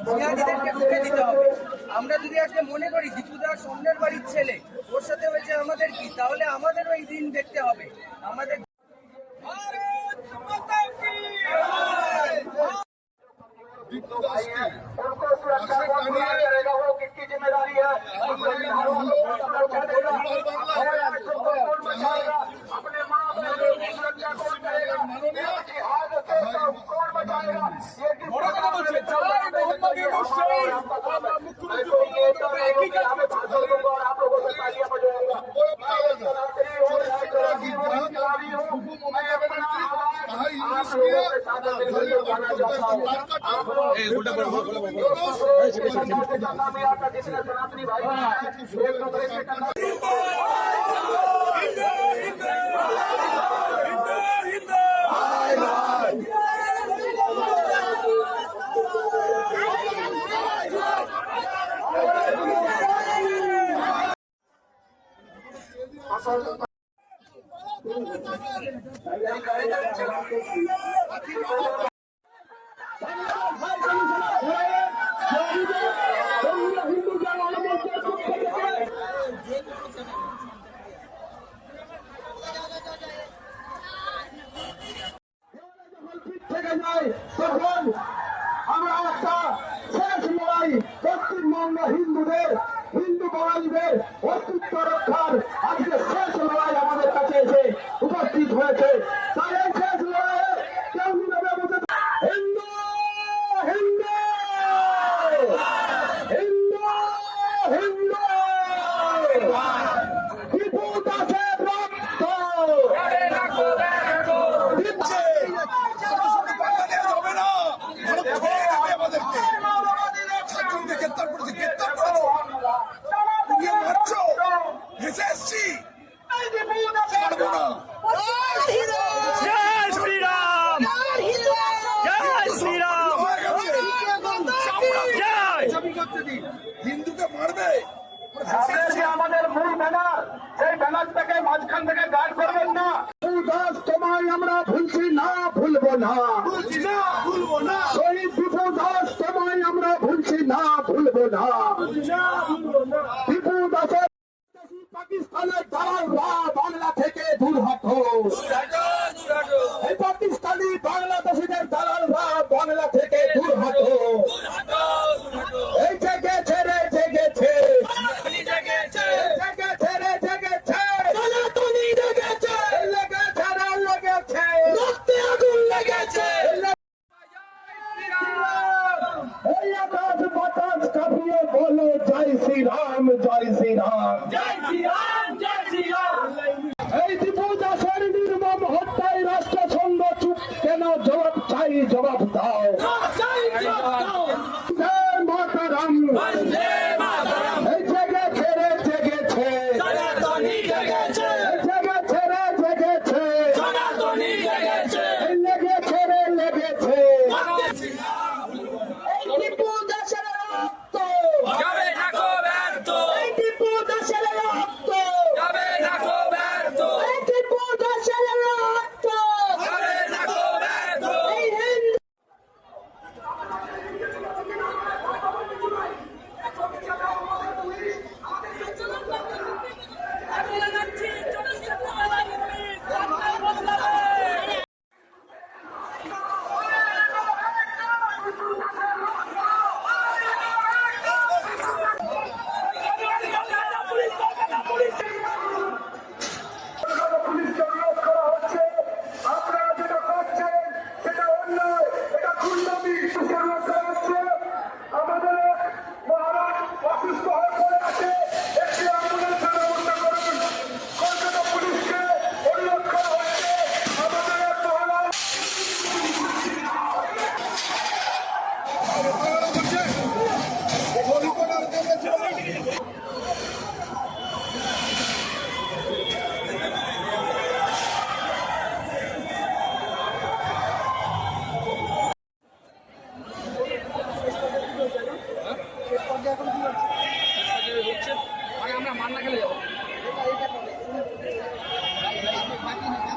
জিহাদিদেরকে রুখে দিতে হবে। আমরা যদি আজকে মনে করি দীপুদার সামনের বাড়ির ছেলে, ওর সাথে হয়েছে আমাদের কি, তাহলে আমাদেরও এই দিন দেখতে হবে। আমাদের उनको सुरक्षा रहेगा, वो किसकी जिम्मेदारी है? अपने माँ बहनों की सुरक्षा कौन करेगा? जिहाद से कौन बचाएगा? ये आप लोगों से तालियां बजाऊंगा। सनातनी भाई তখন আমরা একটা শেষ লড়াই পশ্চিমবঙ্গ হিন্দুদের, হিন্দু বাঙালিদের অস্তিত্ব রক্ষার আজকে শেষ লড়াই আমাদের কাছে এসে উপস্থিত হয়েছে। তাই এই শেষ লড়াইয়ে কেউ নীরবে বসে হিন্দু হিন্দু হিন্দু হিন্দু টিপু দাসের রক্ত হিন্দুকে মারবে আমাদের মূল ব্যানার, সেই ব্যানার থেকে মাঝখান থেকে গার্ড করবেন না। তোমায় আমরা ভুলছি না, ভুলবো না, শহীদ দীপু দাস তোমায় আমরা ভুলছি না, ভুলবো না। দীপু দাসের পাকিস্তানের দালালরা বাংলা থেকে দূর হতো।